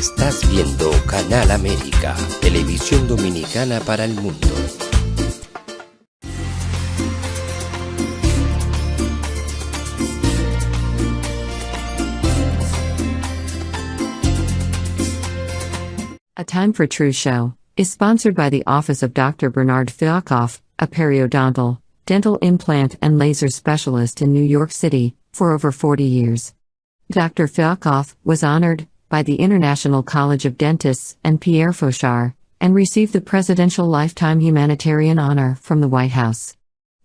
Estás viendo Canal América, televisión dominicana para el mundo. A Time for True show is sponsored by the Office of Dr. Bernard Fialkoff, a periodontal, dental implant and laser specialist in New York City, for over 40 years. Dr. Fialkoff was honored by the International College of Dentists and Pierre Fauchard, and received the Presidential Lifetime Humanitarian Honor from the White House.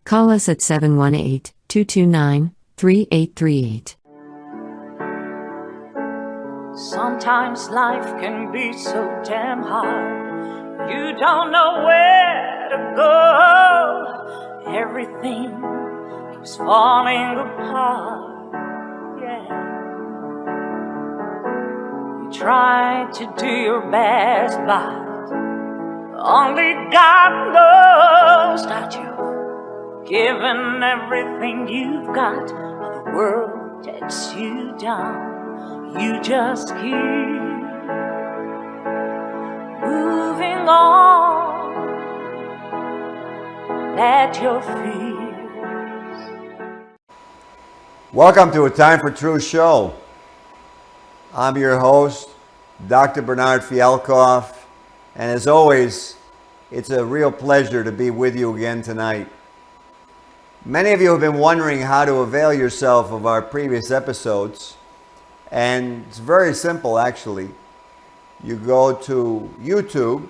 Call us at 718-229-3838. Sometimes life can be so damn hard. You don't know where to go. Everything keeps falling apart. Yeah. You try to do your best, but only God knows that you've given everything you've got, but the world takes you down. You just keep moving on. Let your fears. Welcome to A Time for True show. I'm your host, Dr. Bernard Fialkoff, and as always, it's a real pleasure to be with you again tonight. Many of you have been wondering how to avail yourself of our previous episodes. And it's very simple, actually. You go to YouTube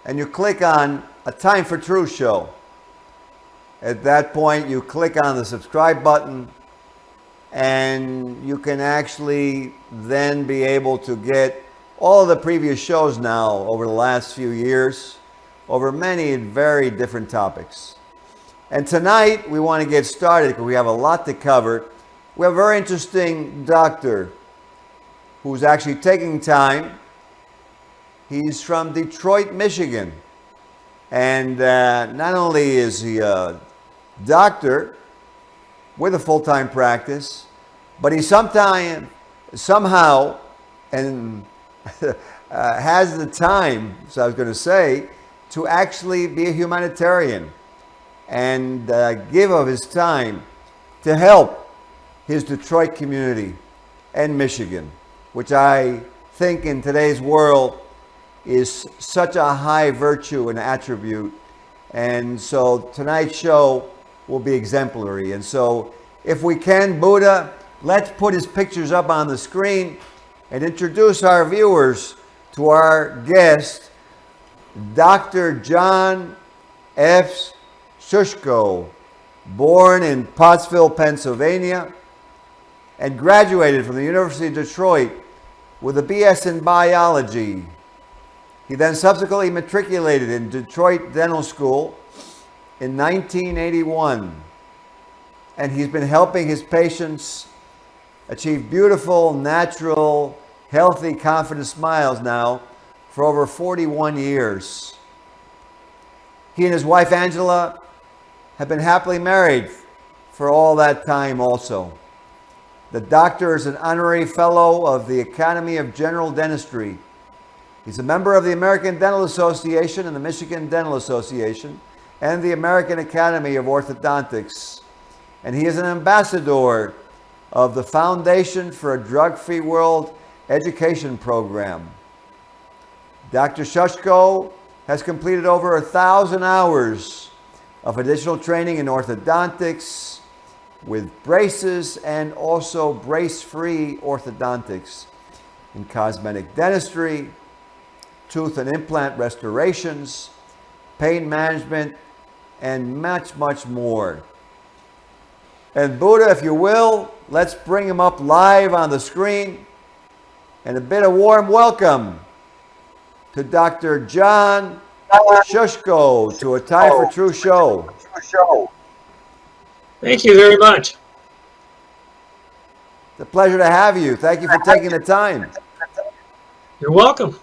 and you click on A Time for True show. At that point, you click on the subscribe button, and you can actually then be able to get all of the previous shows now over the last few years, over many very different topics. And tonight, we want to get started because we have a lot to cover. We have a very interesting doctor who's actually taking time. He's from Detroit, Michigan. And not only is he a doctor with a full-time practice, but he somehow has the time, so I was going to say, to actually be a humanitarian and give of his time to help his Detroit community and Michigan, which I think in today's world is such a high virtue and attribute. And so tonight's show will be exemplary. And so if we can, Buddha, let's put his pictures up on the screen and introduce our viewers to our guest, Dr. John F. Sushko, born in Pottsville, Pennsylvania, and graduated from the University of Detroit with a BS in biology. He then subsequently matriculated in Detroit Dental School in 1981. And he's been helping his patients achieve beautiful, natural, healthy, confident smiles now for over 41 years. He and his wife Angela have been happily married for all that time also. The doctor is an honorary fellow of the Academy of General Dentistry. He's a member of the American Dental Association and the Michigan Dental Association and the American Academy of Orthodontics. And he is an ambassador of the Foundation for a Drug-Free World Education Program. Dr. Sushko has completed over 1,000 hours of additional training in orthodontics, with braces and also brace-free orthodontics, in cosmetic dentistry, tooth and implant restorations, pain management, and much, much more. And Buddha, if you will, let's bring him up live on the screen. And a bit of warm welcome to Dr. John Sushko to A Time for True show. Thank you very much. It's a pleasure to have you. Thank you for taking the time. You're welcome.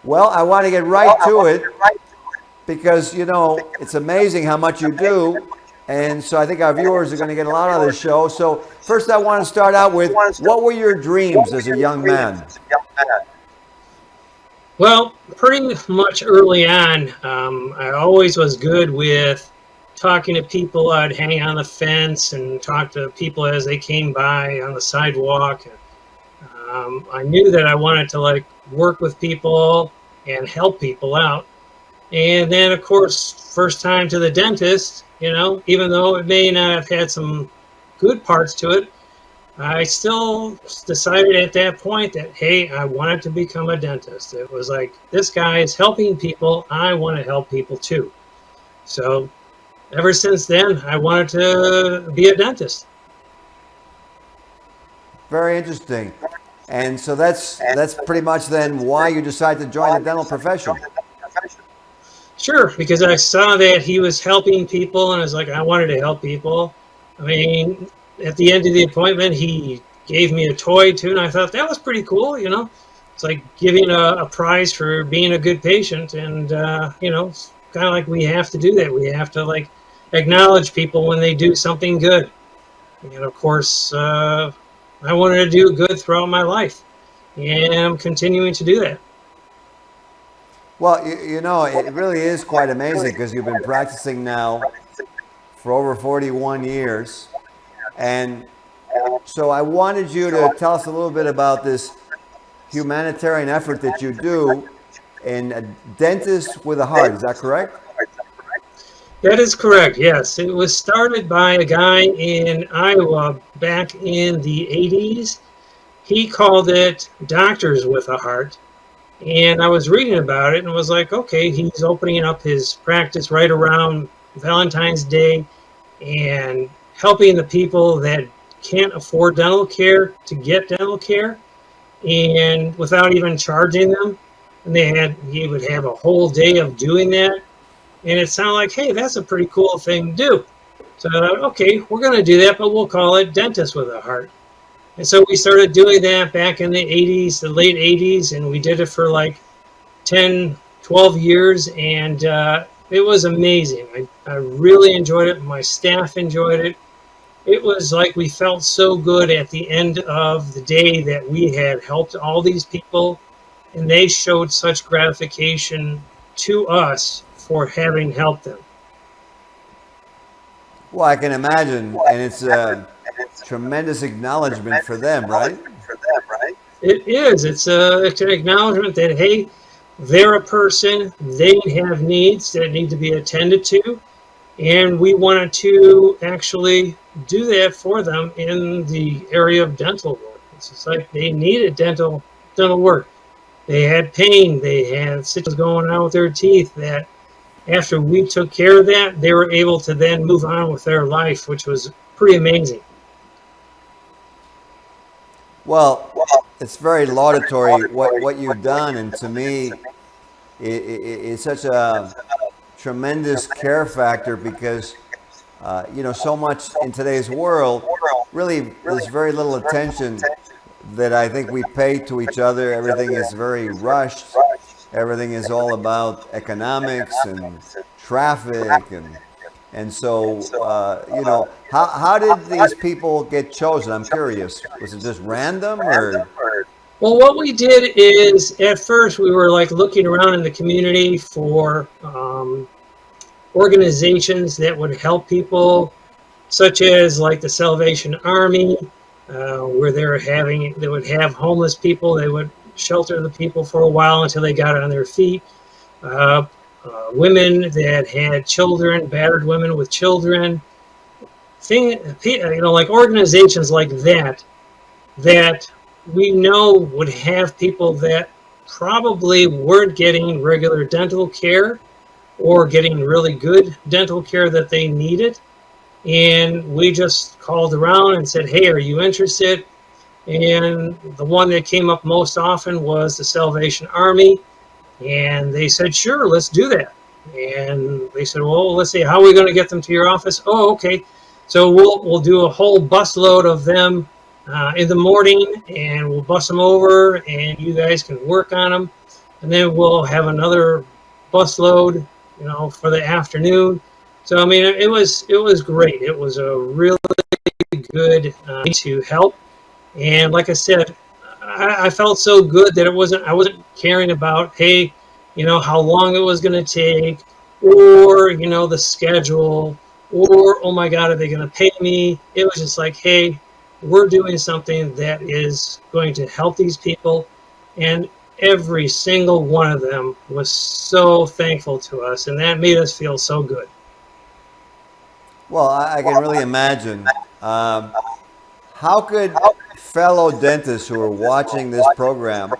Well, I want to get right to it because, you know, it's amazing how much you do. And so I think our viewers are going to get a lot out of this show. So first I want to start out with, what were your dreams as a young man? Well, pretty much early on, I always was good with talking to people. I'd hang on the fence and talk to people as they came by on the sidewalk. I knew that I wanted to like work with people and help people out. And then, of course, first time to the dentist, you know, even though it may not have had some good parts to it, I still decided at that point that, hey, I wanted to become a dentist. It was like, this guy is helping people. I want to help people too. So ever since then, I wanted to be a dentist. Very interesting. And so that's pretty much then why you decided to join the dental profession. Sure, because I saw that he was helping people, and I was like, I wanted to help people. I mean, at the end of the appointment, he gave me a toy too, and I thought that was pretty cool, you know. It's like giving a prize for being a good patient, and, you know, it's kind of like we have to do that. We have to, like, acknowledge people when they do something good. And, of course, I wanted to do good throughout my life, and I'm continuing to do that. Well, you know, it really is quite amazing because you've been practicing now for over 41 years. And so I wanted you to tell us a little bit about this humanitarian effort that you do in a dentist with a heart. Is that correct? That is correct, yes. It was started by a guy in Iowa back in the 80s. He called it Doctors with a Heart. And I was reading about it and was like, okay, he's opening up his practice right around Valentine's Day and helping the people that can't afford dental care to get dental care, and without even charging them. And he would have a whole day of doing that. And it sounded like, hey, that's a pretty cool thing to do. So I thought, okay, we're going to do that, but we'll call it Dentist with a Heart. And so we started doing that back in the 80s, the late 80s, and we did it for like 10, 12 years, and it was amazing. I really enjoyed it. My staff enjoyed it. It was like we felt so good at the end of the day that we had helped all these people, and they showed such gratification to us for having helped them. Well, I can imagine, and it's a tremendous acknowledgement for them, right? It is. It's an acknowledgement that, hey, they're a person, they have needs that need to be attended to, and we wanted to actually do that for them in the area of dental work. It's just like they needed dental work. They had pain, they had situations going on with their teeth that after we took care of that, they were able to then move on with their life, which was pretty amazing. Well, it's very laudatory what you've done, and to me, it's such a tremendous care factor because, you know, so much in today's world, really there's very little attention that I think we pay to each other. Everything is very rushed. Everything is all about economics and traffic, and so you know, how did these people get chosen? I'm curious. Was it just random, or? Well, what we did is at first we were like looking around in the community for organizations that would help people, such as like the Salvation Army, where they would have homeless people. They would shelter the people for a while until they got on their feet. Women that had children, battered women with children, you know, like organizations like that we know would have people that probably weren't getting regular dental care or getting really good dental care that they needed. And we just called around and said, hey, are you interested? And the one that came up most often was the Salvation Army. And they said, sure, let's do that. And they said, well, let's see, how are we going to get them to your office? Oh, okay. So we'll do a whole busload of them in the morning, and we'll bus them over, and you guys can work on them. And then we'll have another busload, you know, for the afternoon. So I mean, it was great. It was a really good to help, and like I said, I felt so good that I wasn't caring about, hey, how long it was going to take, or the schedule, or oh my God, are they going to pay me? It was just like, hey, we're doing something that is going to help these people, and every single one of them was so thankful to us, and that made us feel so good. Well, I can really imagine. How could fellow dentists who are watching this program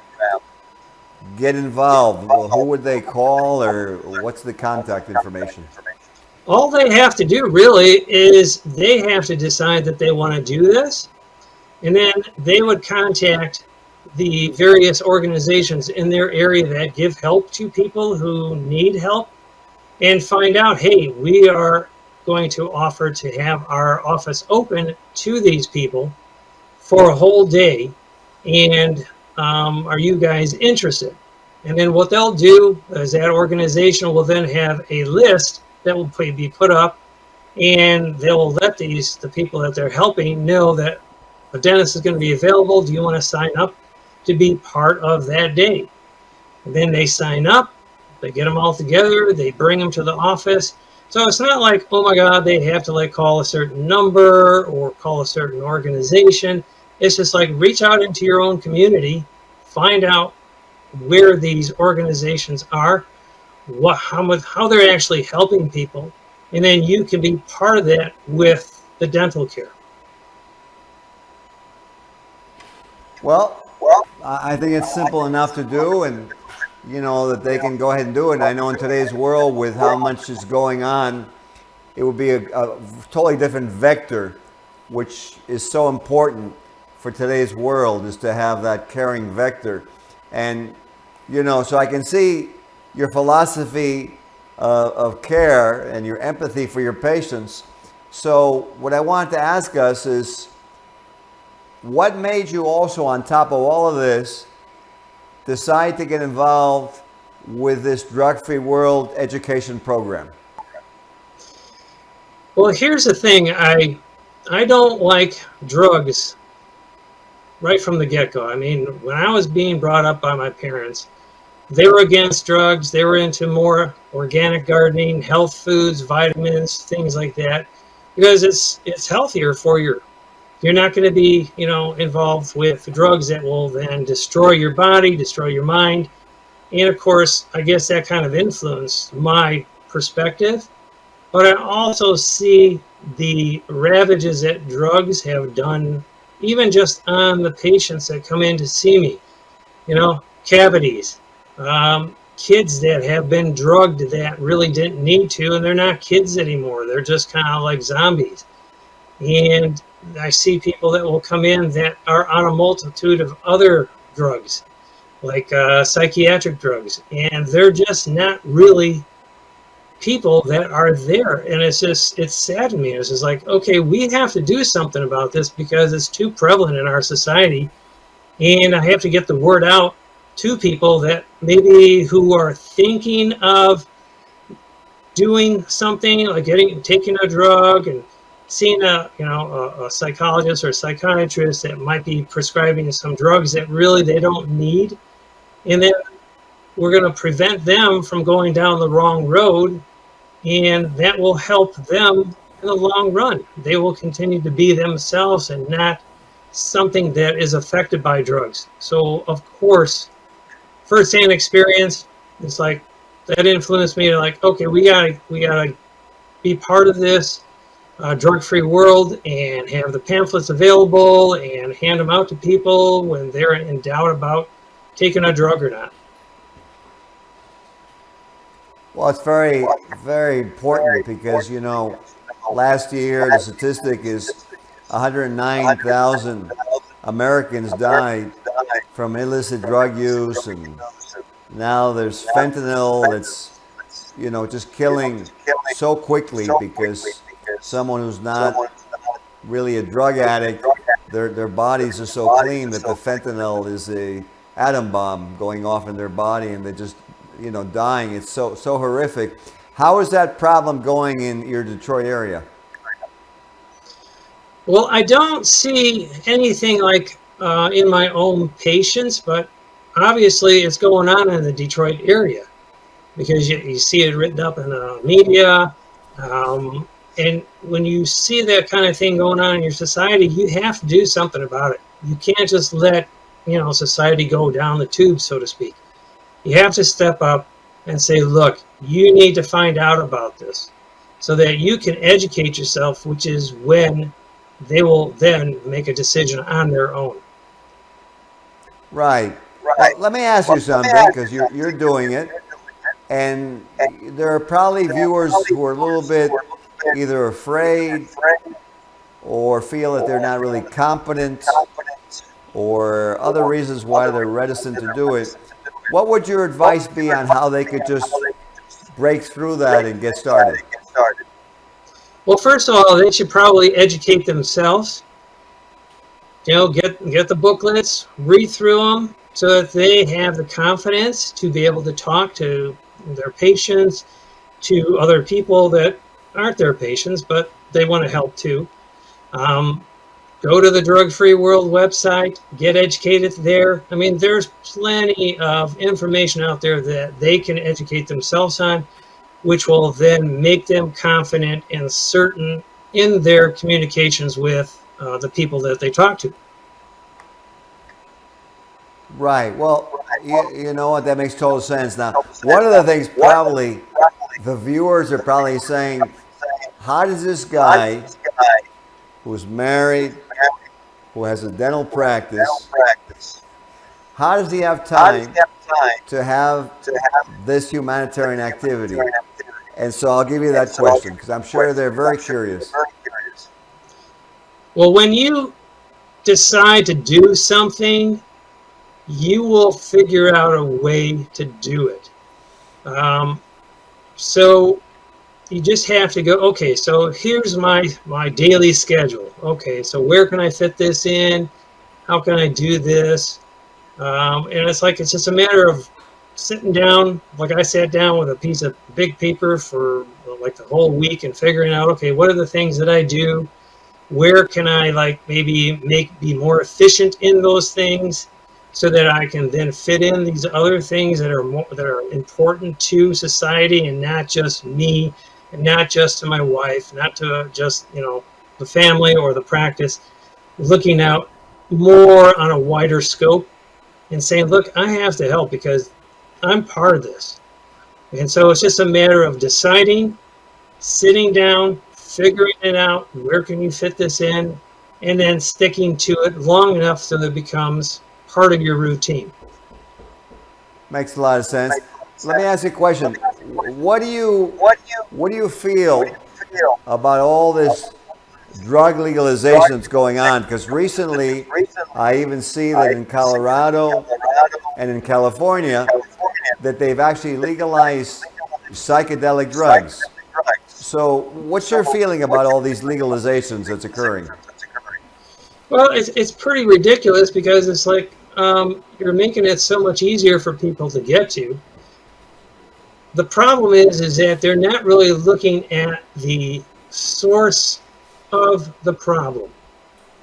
get involved? Well, who would they call, or what's the contact information? All they have to do really is they have to decide that they want to do this, and then they would contact the various organizations in their area that give help to people who need help and find out, hey, we are going to offer to have our office open to these people for a whole day, and are you guys interested? And then what they'll do is that organization will then have a list that will be put up, and they will let the people that they're helping know that a dentist is going to be available. Do you want to sign up to be part of that day? And then they sign up, they get them all together, they bring them to the office. So it's not like, oh my God, they have to call a certain number or call a certain organization. It's just like, reach out into your own community, find out where these organizations are, how they're actually helping people, and then you can be part of that with the dental care. Well, I think it's simple enough to do, and that they can go ahead and do it. I know in today's world, with how much is going on, it would be a totally different vector, which is so important for today's world, is to have that caring vector. And so I can see your philosophy of care and your empathy for your patients. So what I want to ask us is, what made you also, on top of all of this, decide to get involved with this drug-free world education program? Well, here's the thing. I don't like drugs right from the get-go. I mean, when I was being brought up by my parents, they were against drugs. They were into more organic gardening, health foods, vitamins, things like that, because it's healthier for you. You're not going to be, involved with drugs that will then destroy your body, destroy your mind. And of course, I guess that kind of influenced my perspective. But I also see the ravages that drugs have done, even just on the patients that come in to see me. Cavities, kids that have been drugged that really didn't need to, and they're not kids anymore. They're just kind of like zombies. And I see people that will come in that are on a multitude of other drugs, like psychiatric drugs, and they're just not really people that are there. And it's sad to me. It's just like, okay, we have to do something about this because it's too prevalent in our society, and I have to get the word out to people that maybe who are thinking of doing something like taking a drug and seeing a psychologist or a psychiatrist that might be prescribing some drugs that really they don't need, and then we're going to prevent them from going down the wrong road, and that will help them in the long run. They will continue to be themselves and not something that is affected by drugs. So of course, first-hand experience, it's like that influenced me to okay, we gotta be part of this drug-free world and have the pamphlets available and hand them out to people when they're in doubt about taking a drug or not. Well, it's very, very important because, last year the statistic is 109,000 Americans died from illicit drug use, and now there's fentanyl that's, just killing so quickly because someone who's not really a drug addict, their bodies are so clean that the fentanyl is a atom bomb going off in their body, and they're just dying. It's so horrific. How is that problem going in your Detroit area? Well, I don't see anything like in my own patients, but obviously it's going on in the Detroit area because you see it written up in the media. And when you see that kind of thing going on in your society, you have to do something about it. You can't just let, society go down the tube, so to speak. You have to step up and say, look, you need to find out about this so that you can educate yourself, which is when they will then make a decision on their own. Right. Well, let me ask you something, because you're doing it, and there are probably viewers who are a little bit either afraid or feel that they're not really competent or other reasons why they're reticent to do it. What would your advice be on how they could just break through that and get started? Well, first of all, they should probably educate themselves. Get the booklets, read through them so that they have the confidence to be able to talk to their patients, to other people that aren't their patients, but they want to help too. Go to the Drug Free World website, get educated there. I mean, there's plenty of information out there that they can educate themselves on, which will then make them confident and certain in their communications with the people that they talk to. Right. Well, you know what? That makes total sense. Now, one of the things probably the viewers are probably saying, how does this guy who's married, who has a dental practice, how does he have time to have this humanitarian activity? And so I'll give you that question because I'm sure they're very curious. Well, when you decide to do something, you will figure out a way to do it. So you just have to go, okay, so here's my daily schedule. Okay, so where can I fit this in? How can I do this? And it's just a matter of sitting down, like I sat down with a piece of big paper for like the whole week and figuring out, okay, what are the things that I do? Where can I maybe be more efficient in those things so that I can then fit in these other things that are important to society and not just me, and not just to my wife, not to just, the family or the practice, looking out more on a wider scope and saying, look, I have to help because I'm part of this. And so it's just a matter of deciding, sitting down, figuring it out, where can you fit this in, and then sticking to it long enough so that it becomes part of your routine. Makes a lot of sense. Let me ask you a question. What do you feel about all this drug legalization that's going on? Because recently, I even see that in Colorado and in California, that they've actually legalized psychedelic drugs. So what's your feeling about all these legalizations that's occurring? Well, it's pretty ridiculous because it's you're making it so much easier for people to get to. The problem is that they're not really looking at the source of the problem.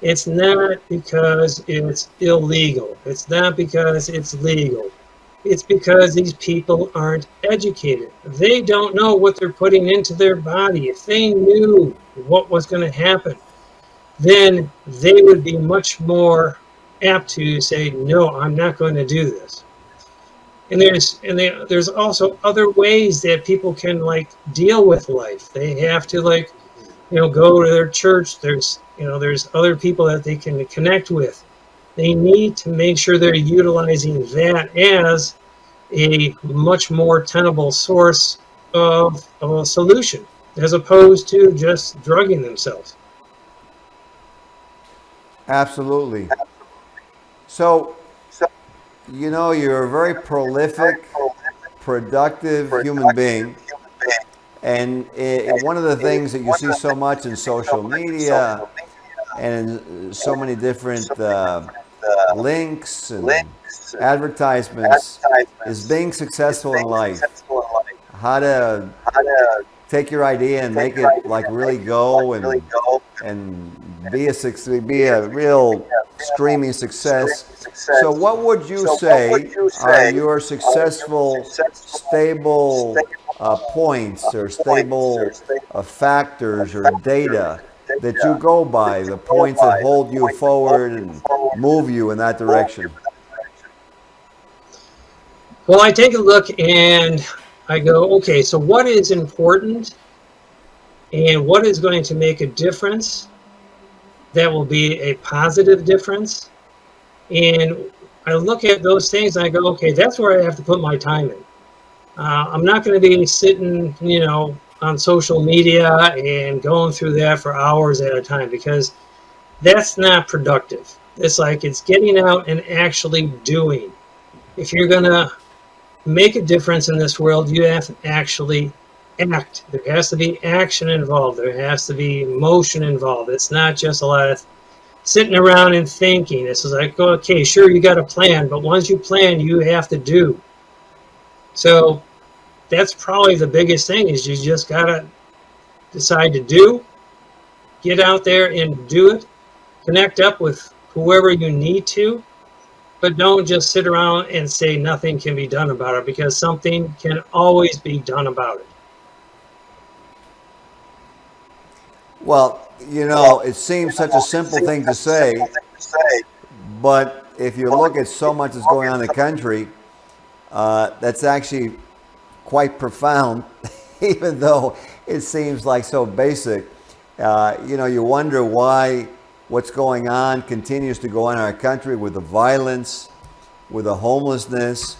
It's not because it's illegal. It's not because it's legal. It's because these people aren't educated. They don't know what they're putting into their body. If they knew what was going to happen, then they would be much more apt to say, no, I'm not going to do this. And there's also other ways that people can deal with life. They have to go to their church. There's other people that they can connect with. They need to make sure they're utilizing that as a much more tenable source of a solution, as opposed to just drugging themselves. Absolutely. So, you're a very prolific, productive human being. And one of the things that you see so much in social media and in so many different links and advertisements is being successful in life. how to take your idea and make it like really go and be a real streaming success. So what would you say are your successful, stable points or stable factors or data that you go by, the points that hold you forward and move you in that direction? Well, I take a look and I go, okay, so what is important and what is going to make a difference that will be a positive difference? And I look at those things and I go, okay, that's where I have to put my time in. I'm not going to be sitting, on social media and going through that for hours at a time, because that's not productive. It's like it's getting out and actually doing. If you're going to make a difference in this world, you have to actually act. There has to be action involved. There has to be emotion involved. It's not just a lot of sitting around and thinking. This is like, okay, sure, you got a plan, but once you plan, you have to do. So that's probably the biggest thing, is you just got to decide to do, get out there and do it, connect up with whoever you need to, but don't just sit around and say nothing can be done about it, because something can always be done about it. Well, it seems such a simple thing to say, but if you look at so much that's going on in the country, that's actually quite profound, even though it seems like so basic. You wonder why what's going on continues to go on in our country, with the violence, with the homelessness,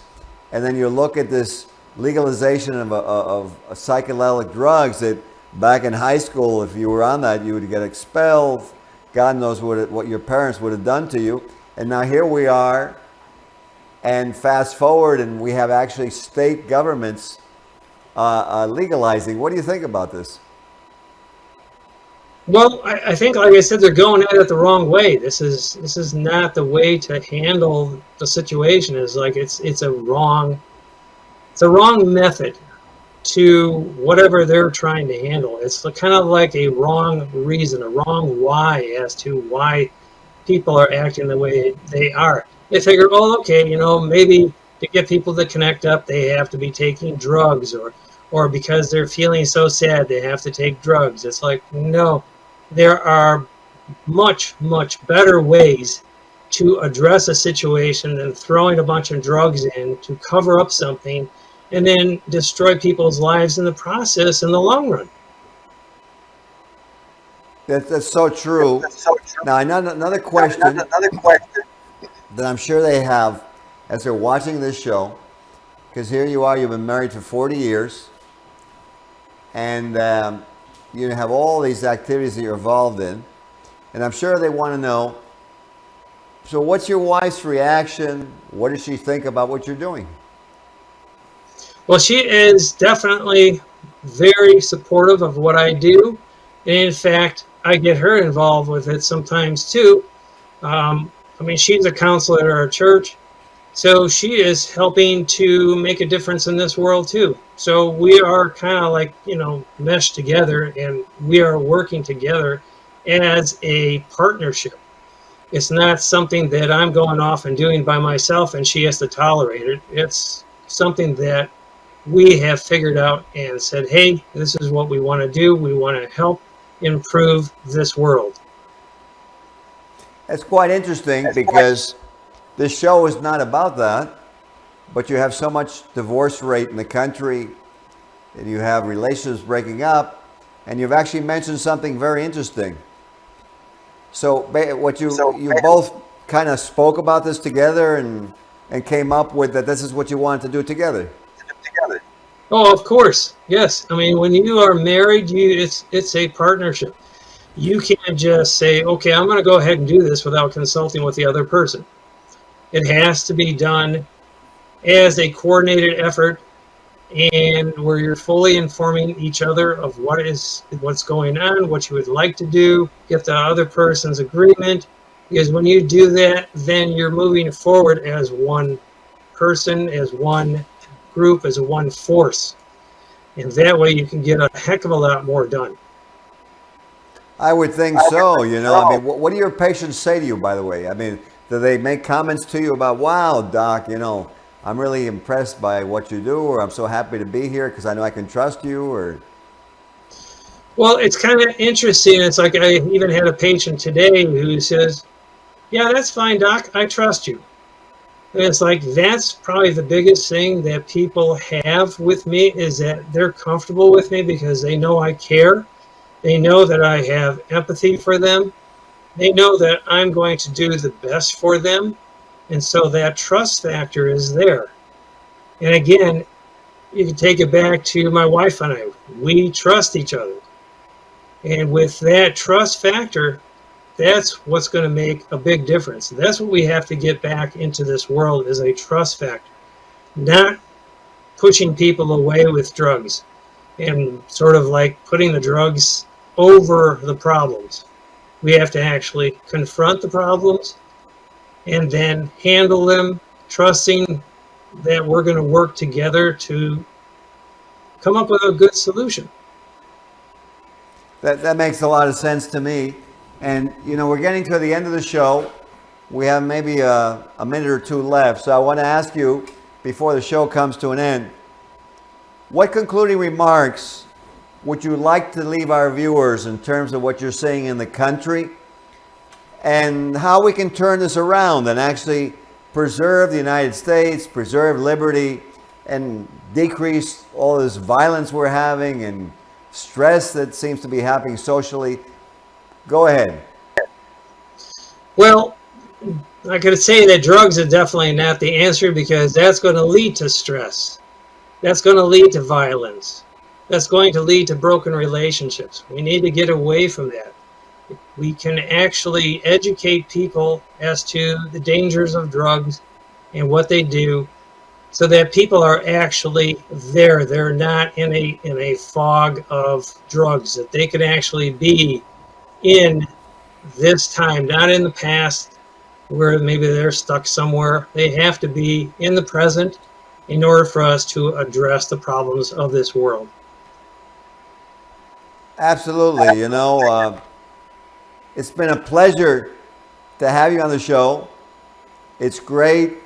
and then you look at this legalization of psychedelic drugs that back in high school, if you were on that, you would get expelled. God knows what your parents would have done to you. And now here we are, and fast forward, and we have actually state governments legalizing. What do you think about this? Well, I think, like I said, they're going at it the wrong way. This is not the way to handle the situation. It's a wrong method to whatever they're trying to handle. It's kind of like a wrong reason, a wrong why as to why people are acting the way they are. They figure, oh, okay, maybe to get people to connect up, they have to be taking drugs, or because they're feeling so sad, they have to take drugs. It's like, no, there are much, much better ways to address a situation than throwing a bunch of drugs in to cover up something and then destroy people's lives in the process in the long run. That's so true. Now, another question that I'm sure they have as they're watching this show, because here you are, you've been married for 40 years, and you have all these activities that you're involved in, and I'm sure they want to know, so what's your wife's reaction? What does she think about what you're doing? Well, she is definitely very supportive of what I do. And in fact, I get her involved with it sometimes too. She's a counselor at our church, so she is helping to make a difference in this world too. So we are kind of like, meshed together, and we are working together as a partnership. It's not something that I'm going off and doing by myself and she has to tolerate it. It's something that we have figured out and said, hey, this is what we want to do. We want to help improve this world. It's quite interesting because this show is not about that, but you have so much divorce rate in the country, and you have relationships breaking up, and you've actually mentioned something very interesting. So you both kind of spoke about this together and came up with that this is what you wanted to do together. Oh, of course. Yes. When you are married, it's a partnership. You can't just say, okay, I'm going to go ahead and do this without consulting with the other person. It has to be done as a coordinated effort, and where you're fully informing each other of what's going on, what you would like to do, get the other person's agreement. Because when you do that, then you're moving forward as one person, as one group, as one force. And that way you can get a heck of a lot more done. I would think so. You know, I mean, what do your patients say to you, by the way? I mean, do they make comments to you about, wow, doc, you know, I'm really impressed by what you do, or I'm so happy to be here because I know I can trust you, or? Well, it's kind of interesting. It's like I even had a patient today who says, yeah, that's fine, doc. I trust you. And it's like, that's probably the biggest thing that people have with me, is that they're comfortable with me because they know I care. They know that I have empathy for them. They know that I'm going to do the best for them. And so that trust factor is there. And again, you can take it back to my wife and I. We trust each other. And with that trust factor, that's what's going to make a big difference. That's what we have to get back into this world, is a trust factor. Not pushing people away with drugs and sort of like putting the drugs over the problems. We have to actually confront the problems and then handle them, trusting that we're going to work together to come up with a good solution. That makes a lot of sense to me. And, you know, we're getting to the end of the show. We have maybe a minute or two left. So I want to ask you, before the show comes to an end, what concluding remarks would you like to leave our viewers in terms of what you're seeing in the country and how we can turn this around and actually preserve the United States, preserve liberty, and decrease all this violence we're having and stress that seems to be happening socially? Go ahead. Well, I could say that drugs are definitely not the answer, because that's going to lead to stress. That's going to lead to violence. That's going to lead to broken relationships. We need to get away from that. We can actually educate people as to the dangers of drugs and what they do, so that people are actually there. They're not in a fog of drugs, that they can actually be in this time, not in the past where maybe they're stuck somewhere. They have to be in the present in order for us to address the problems of this world. Absolutely. You know, it's been a pleasure to have you on the show. It's great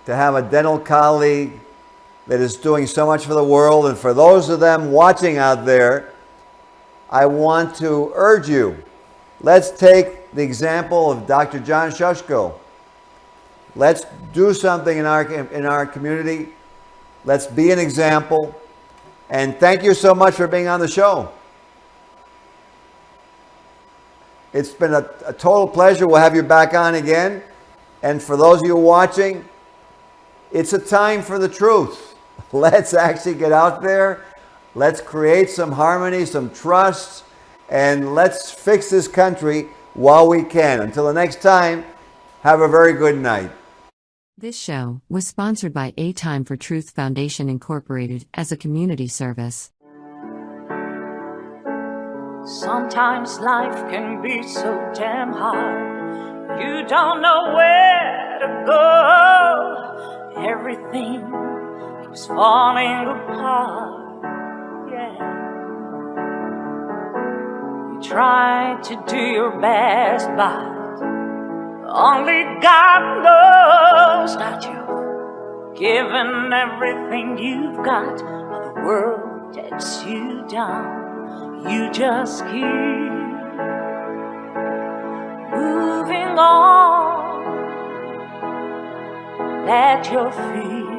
to have a dental colleague that is doing so much for the world. And for those of them watching out there, I want to urge you, let's take the example of Dr. John Sushko. Let's do something in our community. Let's be an example. And thank you so much for being on the show. It's been a total pleasure. We'll have you back on again. And for those of you watching, it's a time for the truth. Let's actually get out there. Let's create some harmony, some trust, and let's fix this country while we can. Until the next time, have a very good night. This show was sponsored by A Time for Truth Foundation Incorporated as a community service. Sometimes life can be so damn hard. You don't know where to go. Everything keeps falling apart. Yeah. You try to do your best, but only God knows that you've given everything you've got, but the world takes you down. You just keep moving on. Let your feet